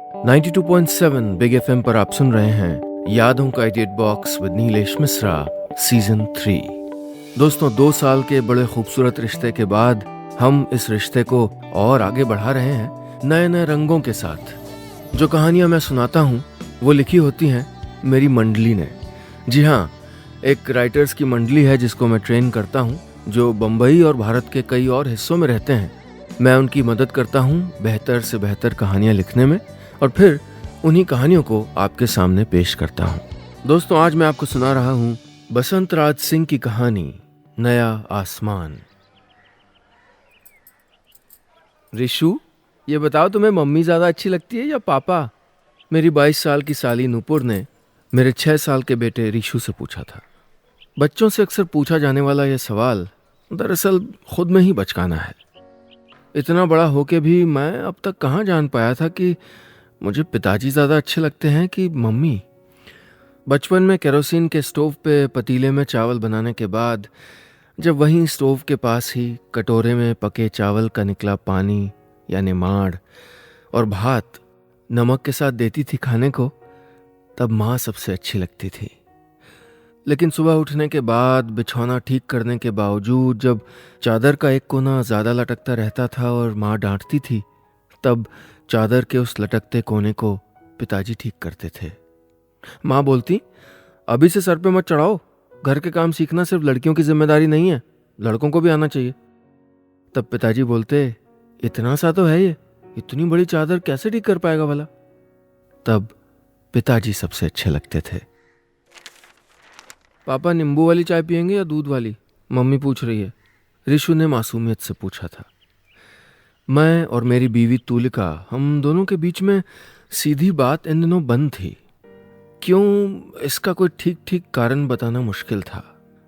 92.7 big FM पर आप सुन रहे हैं यादों का edit box with Nilesh Mishra season 3। दोस्तों, 2 साल के बड़े खूबसूरत रिश्ते के बाद हम इस रिश्ते को और आगे बढ़ा रहे हैं नए नए रंगों के साथ। जो कहानियां मैं सुनाता हूं वो लिखी होती हैं मेरी मंडली ने। जी हाँ, एक राइटर्स की मंडली है जिसको मैं ट्रेन करता हूं, जो बम्बई और भारत के कई और हिस्सों में रहते हैं। मैं उनकी मदद करता हूं बेहतर से बेहतर कहानियां लिखने में और फिर उन्हीं कहानियों को आपके सामने पेश करता हूं। दोस्तों, आज मैं आपको सुना रहा हूं बसंत राज सिंह की कहानी नया आसमान। रिशु, ये बताओ तुम्हें मम्मी ज्यादा अच्छी लगती है या पापा? मेरी 22 साल की साली नूपुर ने मेरे 6 साल के बेटे रिशु से पूछा था। बच्चों से अक्सर पूछा जाने वाला यह सवाल दरअसल खुद में ही बचकाना है। इतना बड़ा होके भी मैं अब तक कहाँ जान पाया था कि मुझे पिताजी ज़्यादा अच्छे लगते हैं कि मम्मी। बचपन में केरोसिन के स्टोव पे पतीले में चावल बनाने के बाद जब वहीं स्टोव के पास ही कटोरे में पके चावल का निकला पानी यानी माड़ और भात नमक के साथ देती थी खाने को, तब माँ सबसे अच्छी लगती थी। लेकिन सुबह उठने के बाद बिछौना ठीक करने के बावजूद जब चादर का एक कोना ज़्यादा लटकता रहता था और माँ डांटती थी, तब चादर के उस लटकते कोने को पिताजी ठीक करते थे। माँ बोलती, अभी से सर पे मत चढ़ाओ, घर के काम सीखना सिर्फ लड़कियों की जिम्मेदारी नहीं है, लड़कों को भी आना चाहिए। तब पिताजी बोलते, इतना सा तो है ये, इतनी बड़ी चादर कैसे ठीक कर पाएगा भला? तब पिताजी सबसे अच्छे लगते थे। पापा नींबू वाली चाय पियेंगे या दूध वाली? मम्मी पूछ रही है, रिशु ने मासूमियत से पूछा था। मैं और मेरी बीवी तुलिका, हम दोनों के बीच में सीधी बात इन दिनों बंद थी। क्यों, इसका कोई ठीक ठीक कारण बताना मुश्किल था।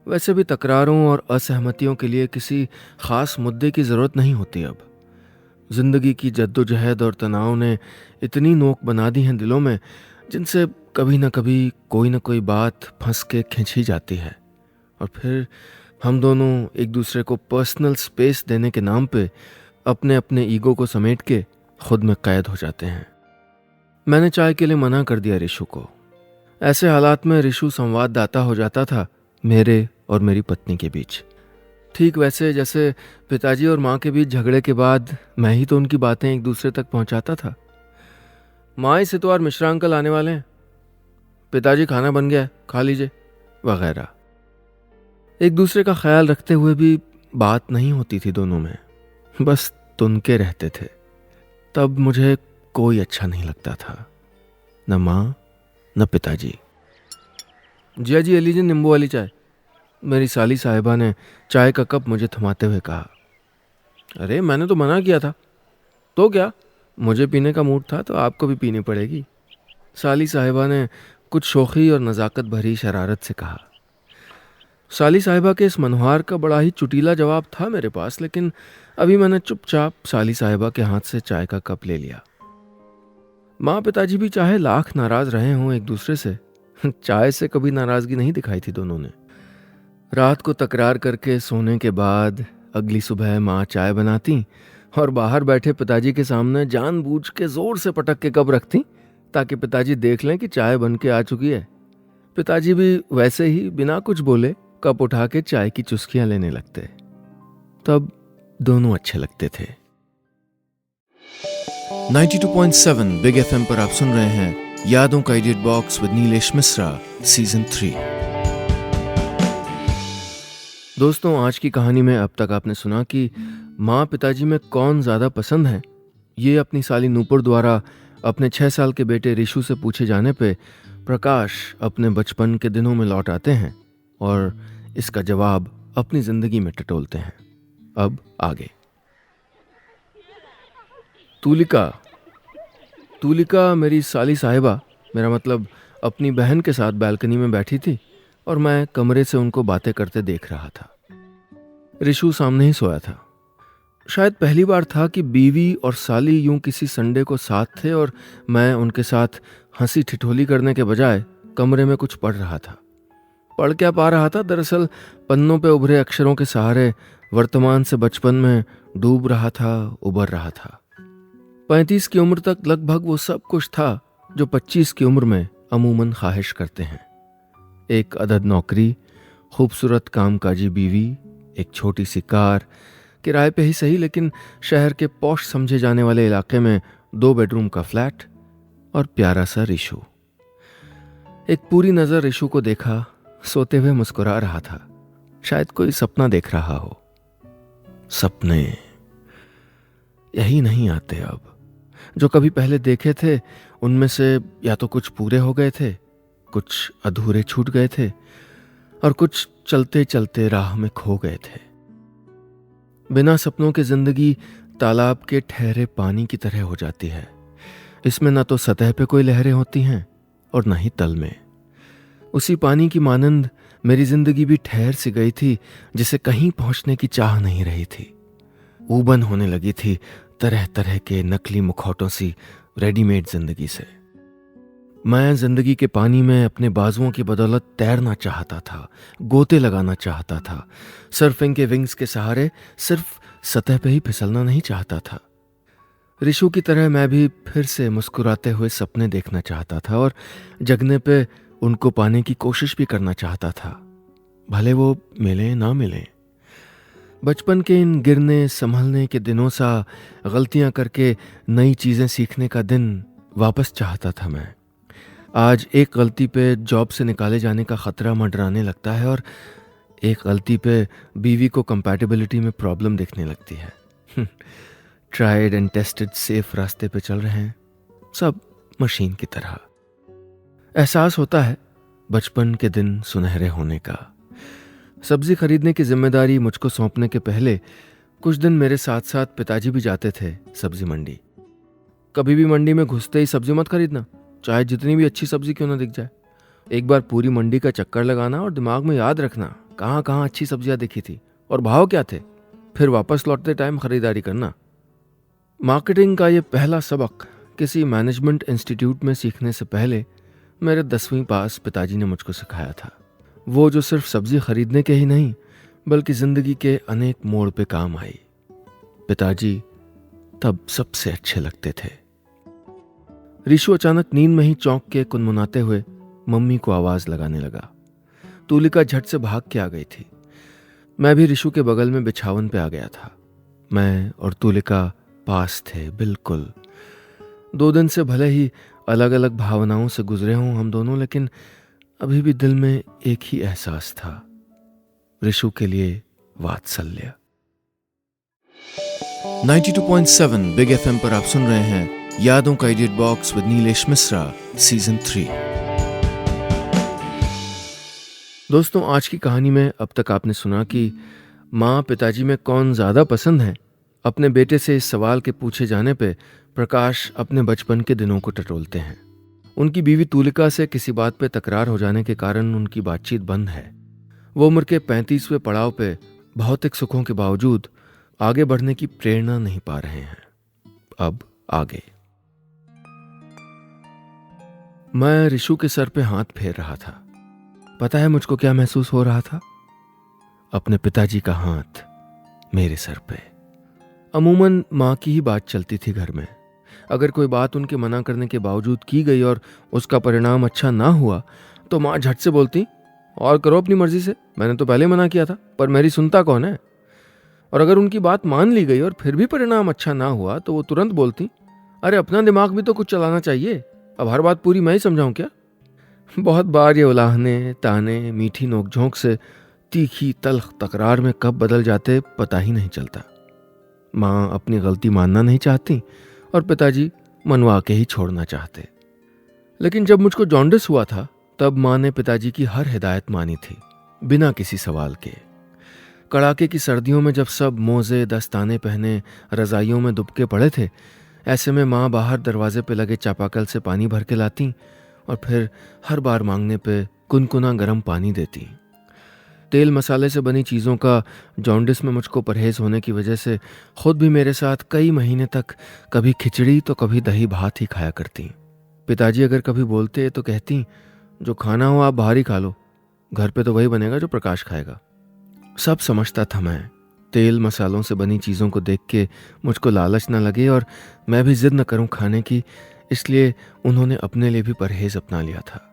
वैसे भी तकरारों और असहमतियों के लिए किसी खास मुद्दे की ज़रूरत नहीं होती। अब जिंदगी की जद्दोजहद और तनाव ने इतनी नोक बना दी हैं दिलों में, जिनसे कभी ना कभी कोई ना कोई बात फंस के खिंची जाती है और फिर हम दोनों एक दूसरे को पर्सनल स्पेस देने के नाम पे अपने अपने ईगो को समेट के खुद में कैद हो जाते हैं। मैंने चाय के लिए मना कर दिया रिशु को। ऐसे हालात में रिशु संवाददाता हो जाता था मेरे और मेरी पत्नी के बीच। ठीक वैसे जैसे पिताजी और माँ के बीच झगड़े के बाद मैं ही तो उनकी बातें एक दूसरे तक पहुंचाता था। माँ, इस इतवार मिश्रा अंकल आने वाले हैं, पिताजी खाना बन गया है, खा लीजिए, वगैरह। एक दूसरे का ख्याल रखते हुए भी बात नहीं होती थी दोनों में, बस तुनके रहते थे। तब मुझे कोई अच्छा नहीं लगता था, न माँ न पिताजी। जिया जी, लीजिए नींबू वाली चाय, मेरी साली साहिबा ने चाय का कप मुझे थमाते हुए कहा। अरे, मैंने तो मना किया था। तो क्या, मुझे पीने का मूड था तो आपको भी पीनी पड़ेगी, साली साहिबा ने कुछ शोखी और नज़ाकत भरी शरारत से कहा। साली साहिबा के इस मनोहार का बड़ा ही चुटीला जवाब था मेरे पास, लेकिन अभी मैंने चुपचाप साली साहिबा के हाथ से चाय का कप ले लिया। माँ पिताजी भी चाहे लाख नाराज रहे हों एक दूसरे से, चाय से कभी नाराजगी नहीं दिखाई थी दोनों ने। रात को तकरार करके सोने के बाद अगली सुबह माँ चाय बनाती और बाहर बैठे पिताजी के सामने जानबूझ के जोर से पटक के कप रखती ताकि पिताजी देख लें कि चाय बन के आ चुकी है। पिताजी भी वैसे ही बिना कुछ बोले कप उठा के चाय की चुस्कियां लेने लगते। तब दोनों अच्छे लगते थे। 92.7 बिग एफएम पर आप सुन रहे हैं यादों का edit box with Nilesh Mishra season 3। दोस्तों, आज की कहानी में अब तक आपने सुना कि माँ पिताजी में कौन ज़्यादा पसंद है, ये अपनी साली नूपुर द्वारा अपने 6 साल के बेटे रिशु से पूछे जाने पे प्रकाश अपने बचपन के दिनों में लौट आते हैं और इसका जवाब अपनी ज़िंदगी में टटोलते हैं। अब आगे। तुलिका मेरी साली साहिबा, मेरा मतलब अपनी बहन के साथ बालकनी में बैठी थी और मैं कमरे से उनको बातें करते देख रहा था। रिशु सामने ही सोया था। शायद पहली बार था कि बीवी और साली यूं किसी संडे को साथ थे और मैं उनके साथ हंसी ठिठोली करने के बजाय कमरे में कुछ पढ़ रहा था। पढ़ क्या पा रहा था, दरअसल पन्नों पे उभरे अक्षरों के सहारे वर्तमान से बचपन में डूब रहा था, उबर रहा था। 35 की उम्र तक लगभग वो सब कुछ था जो 25 की उम्र में अमूमन ख्वाहिश करते हैं। एक अदद नौकरी, खूबसूरत कामकाजी बीवी, एक छोटी सी कार, किराए पे ही सही लेकिन शहर के पॉश समझे जाने वाले इलाके में 2 बेडरूम का फ्लैट और प्यारा सा रिशु। एक पूरी नजर रिशु को देखा, सोते हुए मुस्कुरा रहा था। शायद कोई सपना देख रहा हो। सपने यही नहीं आते अब। जो कभी पहले देखे थे उनमें से या तो कुछ पूरे हो गए थे, कुछ अधूरे छूट गए थे और कुछ चलते चलते राह में खो गए थे। बिना सपनों के जिंदगी तालाब के ठहरे पानी की तरह हो जाती है। इसमें ना तो सतह पे कोई लहरें होती हैं और ना ही तल में। उसी पानी की मानंद मेरी जिंदगी भी ठहर सी गई थी, जिसे कहीं पहुंचने की चाह नहीं रही थी। ऊबन होने लगी थी तरह तरह के नकली मुखौटों सी रेडीमेड जिंदगी से। मैं जिंदगी के पानी में अपने बाजुओं की बदौलत तैरना चाहता था, गोते लगाना चाहता था। सर्फिंग के विंग्स के सहारे सिर्फ सतह पे ही फिसलना नहीं चाहता था। रिशु की तरह मैं भी फिर से मुस्कुराते हुए सपने देखना चाहता था और जगने पे उनको पाने की कोशिश भी करना चाहता था, भले वो मिले ना मिले। बचपन के इन गिरने संभलने के दिनों सा गलतियां करके नई चीजें सीखने का दिन वापस चाहता था मैं। आज एक गलती पे जॉब से निकाले जाने का खतरा मंडराने लगता है और एक गलती पे बीवी को कंपैटिबिलिटी में प्रॉब्लम दिखने लगती है। ट्राइड एंड टेस्टेड सेफ रास्ते पे चल रहे हैं, सब मशीन की तरह। एहसास होता है बचपन के दिन सुनहरे होने का। सब्जी खरीदने की जिम्मेदारी मुझको सौंपने के पहले कुछ दिन मेरे साथ साथ पिताजी भी जाते थे सब्जी मंडी। कभी भी मंडी में घुसते ही सब्जी मत खरीदना, चाहे जितनी भी अच्छी सब्जी क्यों ना दिख जाए। एक बार पूरी मंडी का चक्कर लगाना और दिमाग में याद रखना कहाँ कहाँ अच्छी सब्जियां दिखी थी और भाव क्या थे, फिर वापस लौटते टाइम खरीदारी करना। मार्केटिंग का ये पहला सबक किसी मैनेजमेंट इंस्टीट्यूट में सीखने से पहले मेरे 10वीं पास पिताजी ने मुझको सिखाया था। वो जो सिर्फ सब्जी खरीदने के ही नहीं बल्कि जिंदगी के अनेक मोड़ पे काम आई। पिताजी तब सबसे अच्छे लगते थे। रिशु अचानक नींद में ही चौंक के कुनमुनाते हुए मम्मी को आवाज लगाने लगा। तुलिका झट से भाग के आ गई थी। मैं भी रिशु के बगल में बिछावन पे आ गया था। मैं और तुलिका पास थे बिल्कुल। 2 दिन से भले ही अलग अलग भावनाओं से गुजरे हों हम दोनों, लेकिन अभी भी दिल में एक ही एहसास था, रिशु के लिए वात्सल्य। 92.7 बिग एफएम पर आप सुन रहे हैं यादों का edit box with Nilesh Mishra season 3। दोस्तों, आज की कहानी में अब तक आपने सुना कि माँ पिताजी में कौन ज्यादा पसंद है। अपने बेटे से इस सवाल के पूछे जाने पे प्रकाश अपने बचपन के दिनों को टटोलते हैं। उनकी बीवी तुलिका से किसी बात पे तकरार हो जाने के कारण उनकी बातचीत बंद है। वो उम्र के 35वें पड़ाव पे भौतिक सुखों के बावजूद आगे बढ़ने की प्रेरणा नहीं पा रहे हैं। अब आगे। मैं रिशु के सर पे हाथ फेर रहा था। पता है मुझको क्या महसूस हो रहा था? अपने पिताजी का हाथ मेरे सर पे। अमूमन माँ की ही बात चलती थी घर में। अगर कोई बात उनके मना करने के बावजूद की गई और उसका परिणाम अच्छा ना हुआ तो माँ झट से बोलती, और करो अपनी मर्जी से, मैंने तो पहले मना किया था, पर मेरी सुनता कौन है। और अगर उनकी बात मान ली गई और फिर भी परिणाम अच्छा ना हुआ तो वो तुरंत बोलती, अरे अपना दिमाग भी तो कुछ चलाना चाहिए, अब हर बात पूरी मैं ही समझाऊं क्या। बहुत बार ये उलाहने ताने मीठी नोकझोंक से तीखी तल्ख तकरार में कब बदल जाते पता ही नहीं चलता। माँ अपनी गलती मानना नहीं चाहती और पिताजी मनवा के ही छोड़ना चाहते। लेकिन जब मुझको जॉन्डिस हुआ था तब माँ ने पिताजी की हर हिदायत मानी थी, बिना किसी सवाल के। कड़ाके की सर्दियों में जब सब मोजे दस्ताने पहने रजाइयों में दुबके पड़े थे, ऐसे में माँ बाहर दरवाजे पे लगे चापाकल से पानी भर के लाती और फिर हर बार मांगने पे कुनकुना गर्म पानी देती। तेल मसाले से बनी चीज़ों का जॉन्डिस में मुझको परहेज होने की वजह से खुद भी मेरे साथ कई महीने तक कभी खिचड़ी तो कभी दही भात ही खाया करती। पिताजी अगर कभी बोलते तो कहती, जो खाना हो आप बाहर ही खा लो, घर पे तो वही बनेगा जो प्रकाश खाएगा। सब समझता था मैं, तेल मसालों से बनी चीज़ों को देख के मुझको लालच न लगे और मैं भी जिद न करूं खाने की, इसलिए उन्होंने अपने लिए भी परहेज अपना लिया था।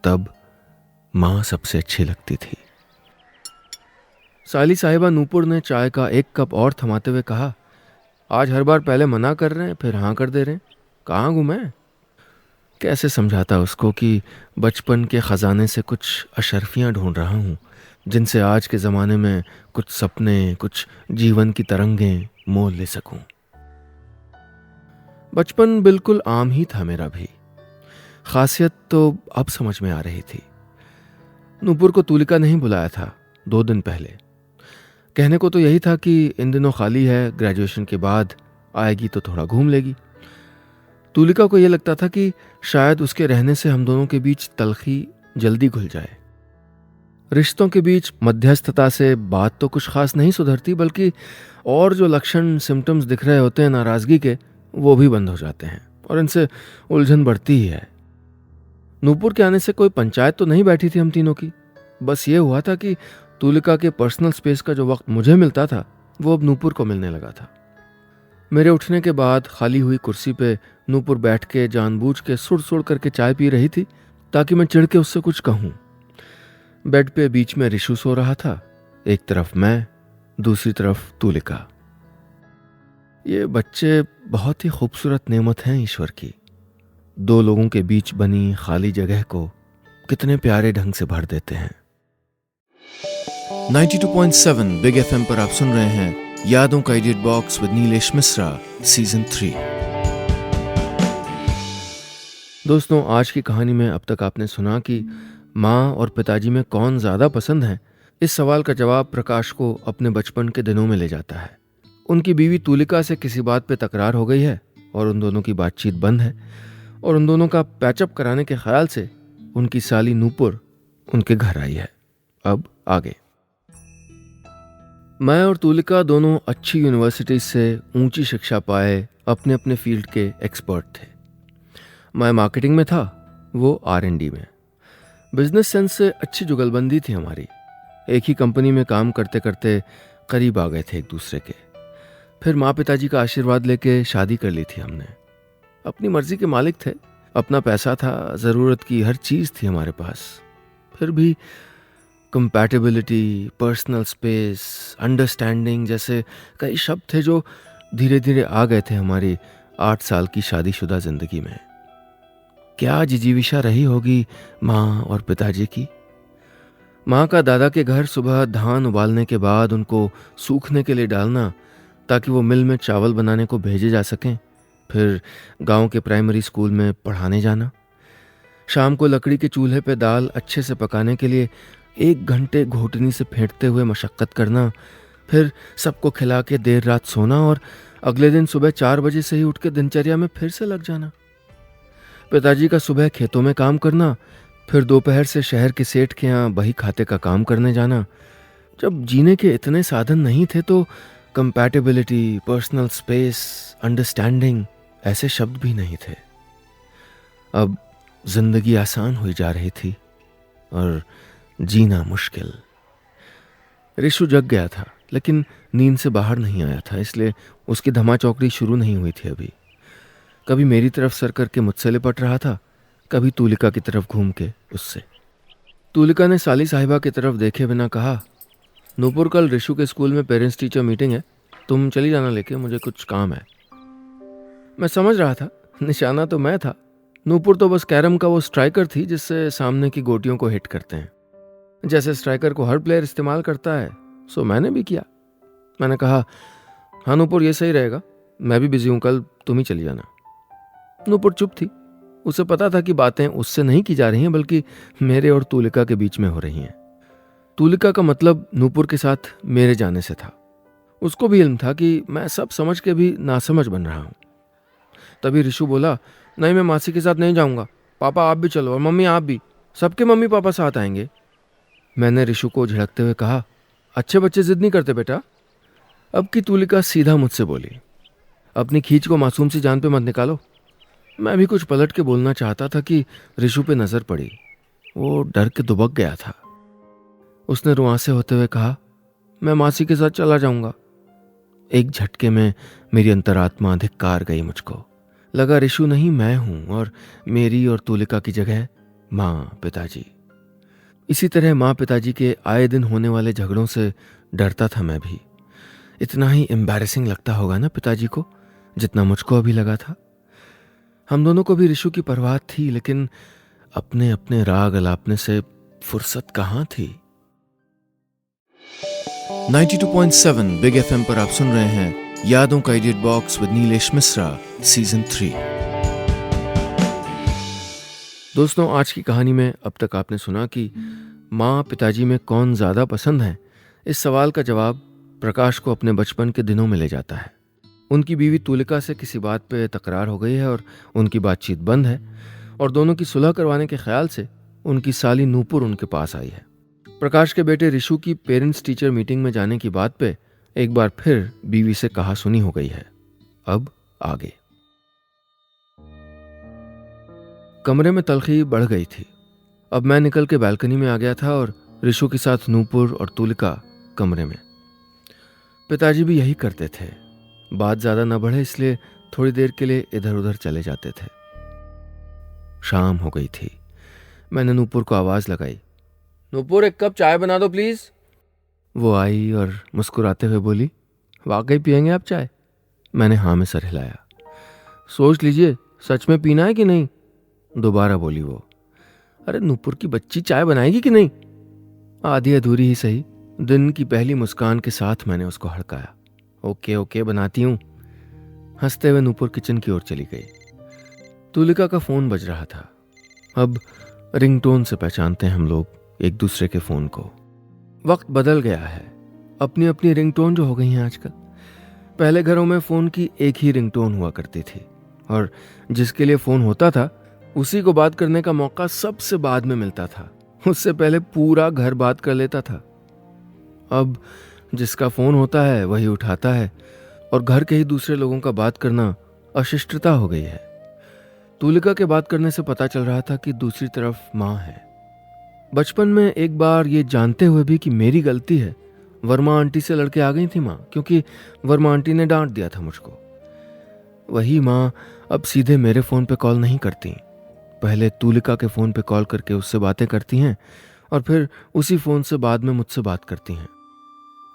तब माँ सबसे अच्छी लगती थी। साली साहिबा नूपुर ने चाय का एक कप और थमाते हुए कहा, आज हर बार पहले मना कर रहे हैं फिर हाँ कर दे रहे हैं, कहाँ घूमे? कैसे समझाता उसको कि बचपन के ख़जाने से कुछ अशर्फियाँ ढूंढ रहा हूँ, जिनसे आज के ज़माने में कुछ सपने, कुछ जीवन की तरंगें मोल ले सकूं। बचपन बिल्कुल आम ही था मेरा भी। खासियत तो अब समझ में आ रही थी। नूपुर को तुलिका नहीं बुलाया था 2 दिन पहले। कहने को तो यही था कि इन दिनों खाली है, ग्रेजुएशन के बाद आएगी तो थोड़ा घूम लेगी। तुलिका को यह लगता था कि शायद उसके रहने से हम दोनों के बीच तलखी जल्दी घुल जाए। रिश्तों के बीच मध्यस्थता से बात तो कुछ खास नहीं सुधरती, बल्कि और जो लक्षण सिम्टम्स दिख रहे होते हैं नाराजगी के, वो भी बंद हो जाते हैं और इनसे उलझन बढ़ती ही है। नूपुर के आने से कोई पंचायत तो नहीं बैठी थी हम तीनों की। बस ये हुआ था कि तुलिका के पर्सनल स्पेस का जो वक्त मुझे मिलता था वो अब नूपुर को मिलने लगा था। मेरे उठने के बाद खाली हुई कुर्सी पे नूपुर बैठ के जानबूझ के सुड़ सुड़ करके चाय पी रही थी ताकि मैं चिढ़ के उससे कुछ कहूं। बेड पे बीच में रिशु सो रहा था, एक तरफ मैं, दूसरी तरफ तुलिका। ये बच्चे बहुत ही खूबसूरत नेमत हैं ईश्वर की। 2 लोगों के बीच बनी खाली जगह को कितने प्यारे ढंग से भर देते हैं। 92.7 बिग एफएम पर आप सुन रहे हैं यादों का edit box with Nilesh Mishra season 3। दोस्तों, आज की कहानी में अब तक आपने सुना कि माँ और पिताजी में कौन ज़्यादा पसंद है। इस सवाल का जवाब प्रकाश को अपने बचपन के दिनों में ले जाता है। उनकी बीवी तुलिका से किसी बात पे तकरार हो गई है और उन दोनों की बातचीत बंद है, और उन दोनों का पैचअप कराने के ख्याल से उनकी साली नूपुर उनके घर आई है। अब आगे। मैं और तुलिका दोनों अच्छी यूनिवर्सिटी से ऊंची शिक्षा पाए अपने अपने फील्ड के एक्सपर्ट थे। मैं मार्केटिंग में था, वो R&D में। बिजनेस सेंस से अच्छी जुगलबंदी थी हमारी। एक ही कंपनी में काम करते करते करीब आ गए थे एक दूसरे के। फिर माँ पिताजी का आशीर्वाद लेके शादी कर ली थी हमने। अपनी मर्जी के मालिक थे, अपना पैसा था, ज़रूरत की हर चीज़ थी हमारे पास। फिर भी कंपैटिबिलिटी, पर्सनल स्पेस, अंडरस्टैंडिंग जैसे कई शब्द थे जो धीरे धीरे आ गए थे हमारी 8 साल की शादीशुदा जिंदगी में। क्या जिजीविशा रही होगी माँ और पिताजी की। माँ का दादा के घर सुबह धान उबालने के बाद उनको सूखने के लिए डालना ताकि वो मिल में चावल बनाने को भेजे जा सकें, फिर गांव के प्राइमरी स्कूल में पढ़ाने जाना, शाम को लकड़ी के चूल्हे पे दाल अच्छे से पकाने के लिए 1 घंटे घोटनी से फेंटते हुए मशक्कत करना, फिर सबको खिला के देर रात सोना और अगले दिन सुबह 4 बजे से ही उठ के दिनचर्या में फिर से लग जाना। पिताजी का सुबह खेतों में काम करना, फिर दोपहर से शहर के सेठ के यहाँ बही खाते का काम करने जाना। जब जीने के इतने साधन नहीं थे तो कंपैटिबिलिटी, पर्सनल स्पेस, अंडरस्टैंडिंग ऐसे शब्द भी नहीं थे। अब जिंदगी आसान हुई जा रही थी और जीना मुश्किल। रिशु जग गया था लेकिन नींद से बाहर नहीं आया था, इसलिए उसकी धमाचौकड़ी शुरू नहीं हुई थी अभी। कभी मेरी तरफ सर करके मुझसे लिपट रहा था, कभी तुलिका की तरफ घूम के उससे। तुलिका ने साली साहिबा की तरफ देखे बिना कहा, नूपुर कल रिशु के स्कूल में पेरेंट्स टीचर मीटिंग है, तुम चली जाना लेके, मुझे कुछ काम है। मैं समझ रहा था, निशाना तो मैं था। नूपुर तो बस कैरम का वो स्ट्राइकर थी जिससे सामने की गोटियों को हिट करते हैं। जैसे स्ट्राइकर को हर प्लेयर इस्तेमाल करता है, सो मैंने भी किया। मैंने कहा, हाँ नूपुर ये सही रहेगा, मैं भी बिजी हूँ कल, तुम ही चली जाना। नूपुर चुप थी। उसे पता था कि बातें उससे नहीं की जा रही हैं बल्कि मेरे और तुलिका के बीच में हो रही हैं। तुलिका का मतलब नूपुर के साथ मेरे जाने से था। उसको भी इल्म था कि मैं सब समझ के भी नासमझ बन रहा हूं। तभी रिशु बोला, नहीं मैं मासी के साथ नहीं जाऊंगा, पापा आप भी चलो और मम्मी आप भी, सबके मम्मी पापा साथ आएंगे। मैंने रिशु को झिड़कते हुए कहा, अच्छे बच्चे जिद नहीं करते बेटा। अब की तुलिका सीधा मुझसे बोली, अपनी खींच को मासूम सी जान पे मत निकालो। मैं भी कुछ पलट के बोलना चाहता था कि रिशु पे नजर पड़ी। वो डर के दुबक गया था। उसने रुआंसे होते हुए कहा, मैं मासी के साथ चला जाऊंगा। एक झटके में मेरी अंतरात्मा धिक्कार गई। मुझको लगा रिशु नहीं मैं हूं और मेरी और तुलिका की जगह माँ पिताजी। इसी तरह माँ पिताजी के आए दिन होने वाले झगड़ों से डरता था मैं भी। इतना ही एम्बैरेसिंग लगता होगा ना पिताजी को जितना मुझको अभी लगा था। हम दोनों को भी रिशु की परवाह थी, लेकिन अपने अपने राग अलापने से फुर्सत कहाँ थी। 92.7 बिग एफएम पर आप सुन रहे हैं यादों का edit box with Nilesh Mishra season 3। दोस्तों, आज की कहानी में अब तक आपने सुना कि माँ पिताजी में कौन ज़्यादा पसंद है। इस सवाल का जवाब प्रकाश को अपने बचपन के दिनों में ले जाता है। उनकी बीवी तुलिका से किसी बात पे तकरार हो गई है और उनकी बातचीत बंद है, और दोनों की सुलह करवाने के ख्याल से उनकी साली नूपुर उनके पास आई है। प्रकाश के बेटे रिशु की पेरेंट्स टीचर मीटिंग में जाने की बात पे एक बार फिर बीवी से कहा सुनी हो गई है। अब आगे। कमरे में तलखी बढ़ गई थी। अब मैं निकल के बालकनी में आ गया था और रिशु के साथ नूपुर और तुलिका कमरे में। पिताजी भी यही करते थे। बात ज्यादा न बढ़े इसलिए थोड़ी देर के लिए इधर उधर चले जाते थे। शाम हो गई थी। मैंने नूपुर को आवाज लगाई, नूपुर एक कप चाय बना दो प्लीज। वो आई और मुस्कुराते हुए बोली, वाकई पियेंगे आप चाय? मैंने हाँ में सर हिलाया। सोच लीजिए सच में पीना है कि नहीं? दोबारा बोली वो। अरे नूपुर की बच्ची चाय बनाएगी कि नहीं? आधी अधूरी ही सही, दिन की पहली मुस्कान के साथ मैंने उसको हड़काया। ओके ओके बनाती हूं। हंसते हुए नूपुर किचन की ओर चली गई। तुलिका का फोन बज रहा था। अब रिंगटोन से पहचानते हैं हम लोग एक दूसरे के फोन को। वक्त बदल गया है, अपनी अपनी रिंगटोन जो हो गई हैं आजकल। पहले घरों में फोन की एक ही रिंगटोन हुआ करती थी और जिसके लिए फोन होता था उसी को बात करने का मौका सबसे बाद में मिलता था। उससे पहले पूरा घर बात कर लेता था। अब जिसका फोन होता है वही उठाता है और घर के ही दूसरे लोगों का बात करना अशिष्टता हो गई है। तुलिका के बात करने से पता चल रहा था कि दूसरी तरफ माँ है। बचपन में एक बार ये जानते हुए भी कि मेरी गलती है, वर्मा आंटी से लड़के आ गई थी माँ, क्योंकि वर्मा आंटी ने डांट दिया था मुझको। वही माँ अब सीधे मेरे फोन पे कॉल नहीं करती, पहले तुलिका के फोन पे कॉल करके उससे बातें करती हैं और फिर उसी फोन से बाद में मुझसे बात करती हैं।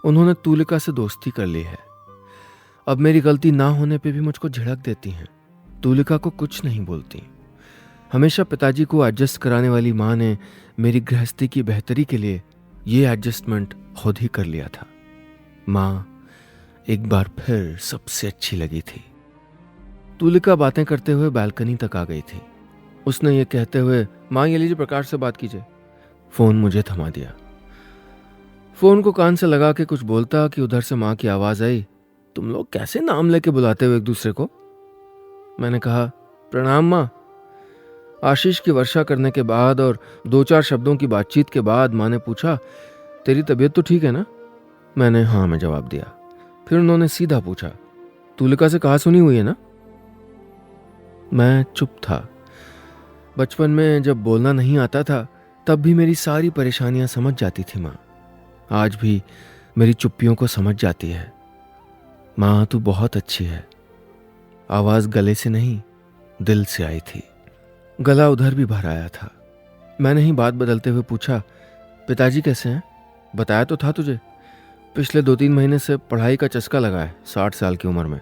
उन्होंने तुलिका से दोस्ती कर ली है। अब मेरी गलती ना होने पे भी मुझको झिड़क देती हैं। तुलिका को कुछ नहीं बोलती। हमेशा पिताजी को एडजस्ट कराने वाली माँ ने मेरी गृहस्थी की बेहतरी के लिए ये एडजस्टमेंट खुद ही कर लिया था। माँ एक बार फिर सबसे अच्छी लगी थी। तुलिका बातें करते हुए बालकनी तक आ गई थी। उसने ये कहते हुए, माँ ये लीजिए प्रकाश से बात कीजिए, फोन मुझे थमा दिया। फोन को कान से लगा के कुछ बोलता कि उधर से माँ की आवाज आई, तुम लोग कैसे नाम लेके बुलाते हो एक दूसरे को? मैंने कहा, प्रणाम माँ। आशीष की वर्षा करने के बाद और 2-4 शब्दों की बातचीत के बाद माँ ने पूछा, तेरी तबीयत तो ठीक है ना? मैंने हाँ में जवाब दिया। फिर उन्होंने सीधा पूछा, तुलिका से कहा सुनी हुई है ना? मैं चुप था। बचपन में जब बोलना नहीं आता था तब भी मेरी सारी परेशानियां समझ जाती थी माँ। आज भी मेरी चुप्पियों को समझ जाती है। माँ तू बहुत अच्छी है। आवाज गले से नहीं दिल से आई थी। गला उधर भी भर आया था। मैंने ही बात बदलते हुए पूछा, पिताजी कैसे हैं? बताया तो था तुझे, पिछले 2-3 महीने से पढ़ाई का चस्का लगा है। 60 साल की उम्र में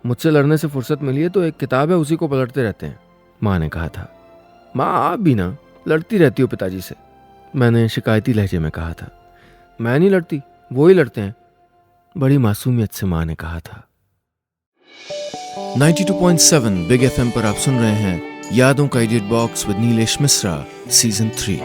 मुझसे लड़ने से फुर्सत मिली है तो एक किताब है उसी को पलटते रहते हैं, माँ ने कहा था। माँ आप भी ना लड़ती रहती हो पिताजी से, मैंने शिकायती लहजे में कहा था। मैं नहीं लड़ती, वो ही लड़ते हैं, बड़ी मासूमियत से माँ ने कहा था। 92.7 बिग एफएम पर आप सुन रहे हैं यादों का edit box with Nilesh Mishra season 3।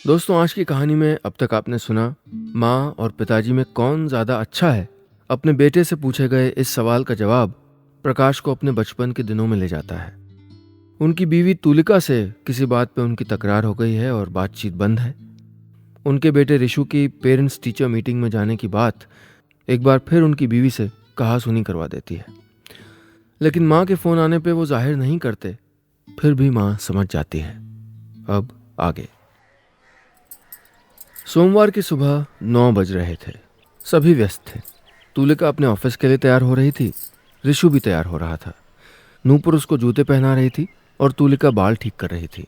दोस्तों, आज की कहानी में अब तक आपने सुना माँ और पिताजी में कौन ज्यादा अच्छा है। अपने बेटे से पूछे गए इस सवाल का जवाब प्रकाश को अपने बचपन के दिनों में ले जाता है। उनकी बीवी तुलिका से किसी बात पे उनकी तकरार हो गई है और बातचीत बंद है। उनके बेटे रिशु की पेरेंट्स टीचर मीटिंग में जाने की बात एक बार फिर उनकी बीवी से कहा सुनी करवा देती है। लेकिन माँ के फोन आने पे वो जाहिर नहीं करते, फिर भी माँ समझ जाती है। अब आगे। सोमवार की सुबह 9 बज रहे थे। सभी व्यस्त थे। तुलिका अपने ऑफिस के लिए तैयार हो रही थी। ऋषु भी तैयार हो रहा था। नूपुर उसको जूते पहना रही थी और तुलिका बाल ठीक कर रही थी।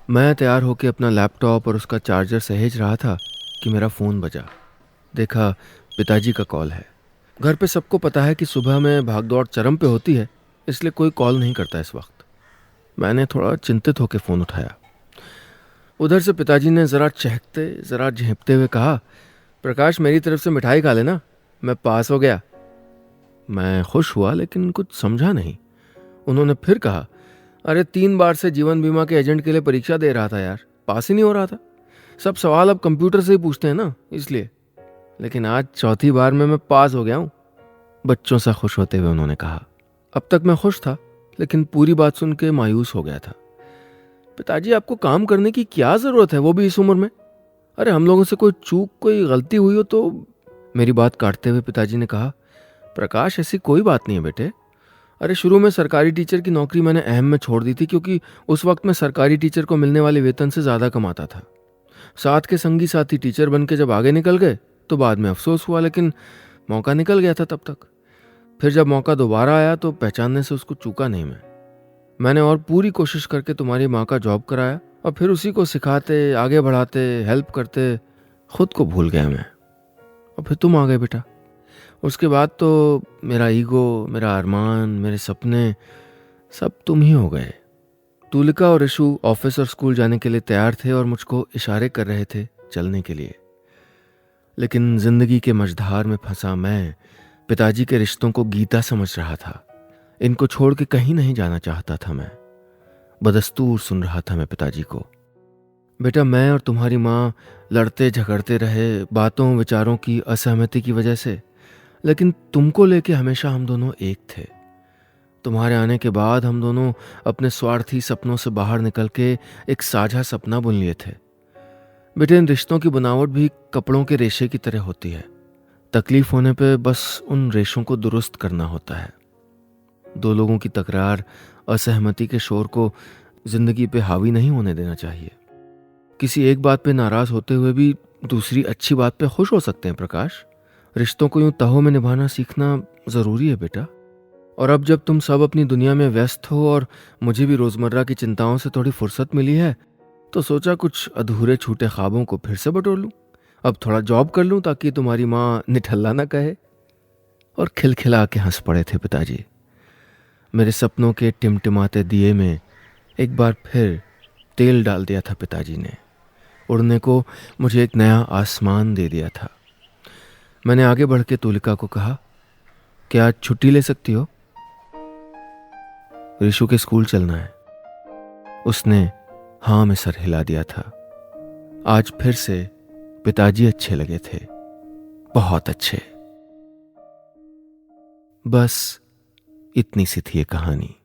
मैं तैयार होकर अपना लैपटॉप और उसका चार्जर सहेज रहा था कि मेरा फ़ोन बजा। देखा पिताजी का कॉल है। घर पे सबको पता है कि सुबह में भागदौड़ चरम पे होती है, इसलिए कोई कॉल नहीं करता इस वक्त। मैंने थोड़ा चिंतित होकर फ़ोन उठाया। उधर से पिताजी ने ज़रा चहकते ज़रा झेंपते हुए कहा, प्रकाश मेरी तरफ से मिठाई खा लेना, मैं पास हो गया। मैं खुश हुआ लेकिन कुछ समझा नहीं। उन्होंने फिर कहा, अरे 3 बार से जीवन बीमा के एजेंट के लिए परीक्षा दे रहा था यार, पास ही नहीं हो रहा था। सब सवाल अब कंप्यूटर से ही पूछते हैं ना, इसलिए। लेकिन आज चौथी बार में मैं पास हो गया हूँ। बच्चों सा खुश होते हुए उन्होंने कहा। अब तक मैं खुश था, लेकिन पूरी बात सुन के मायूस हो गया था। पिताजी आपको काम करने की क्या ज़रूरत है, वो भी इस उम्र में? अरे हम लोगों से कोई चूक कोई गलती हुई हो तो। मेरी बात काटते हुए पिताजी ने कहा, प्रकाश ऐसी कोई बात नहीं है बेटे। अरे शुरू में सरकारी टीचर की नौकरी मैंने अहम में छोड़ दी थी, क्योंकि उस वक्त मैं सरकारी टीचर को मिलने वाले वेतन से ज़्यादा कमाता था। साथ के संगी साथी टीचर बन के जब आगे निकल गए तो बाद में अफसोस हुआ, लेकिन मौका निकल गया था तब तक। फिर जब मौका दोबारा आया तो पहचानने से उसको चूका नहीं मैंने और पूरी कोशिश करके तुम्हारी माँ का जॉब कराया, और फिर उसी को सिखाते, आगे बढ़ाते, हेल्प करते खुद को भूल गया मैं। और फिर तुम आ गए बेटा। उसके बाद तो मेरा ईगो, मेरा अरमान, मेरे सपने सब तुम ही हो गए। तुलिका और ऋषु ऑफिस और स्कूल जाने के लिए तैयार थे और मुझको इशारे कर रहे थे चलने के लिए। लेकिन जिंदगी के मझधार में फंसा मैं पिताजी के रिश्तों को गीता समझ रहा था। इनको छोड़ के कहीं नहीं जाना चाहता था मैं। बदस्तूर सुन रहा था मैं पिताजी को। बेटा, मैं और तुम्हारी माँ लड़ते झगड़ते रहे बातों विचारों की असहमति की वजह से, लेकिन तुमको लेके हमेशा हम दोनों एक थे। तुम्हारे आने के बाद हम दोनों अपने स्वार्थी सपनों से बाहर निकल के एक साझा सपना बुन लिए थे। बेटे, इन रिश्तों की बनावट भी कपड़ों के रेशे की तरह होती है। तकलीफ होने पे बस उन रेशों को दुरुस्त करना होता है। दो लोगों की तकरार, असहमति के शोर को जिंदगी पे हावी नहीं होने देना चाहिए। किसी एक बात पे नाराज होते हुए भी दूसरी अच्छी बात पे खुश हो सकते हैं प्रकाश। रिश्तों को यूं तहों में निभाना सीखना जरूरी है बेटा। और अब जब तुम सब अपनी दुनिया में व्यस्त हो और मुझे भी रोजमर्रा की चिंताओं से थोड़ी फुर्सत मिली है, तो सोचा कुछ अधूरे छूटे ख्वाबों को फिर से बटोर लूं। अब थोड़ा जॉब कर लूं ताकि तुम्हारी माँ निठल्ला ना कहे। और खिलखिला के हंस पड़े थे पिताजी। मेरे सपनों के टिमटिमाते दिए में एक बार फिर तेल डाल दिया था पिताजी ने। उड़ने को मुझे एक नया आसमान दे दिया था। मैंने आगे बढ़ के तुलिका को कहा, क्या आज छुट्टी ले सकती हो? ऋषु के स्कूल चलना है। उसने हाँ में सर हिला दिया था। आज फिर से पिताजी अच्छे लगे थे, बहुत अच्छे। बस इतनी सी थी ये कहानी।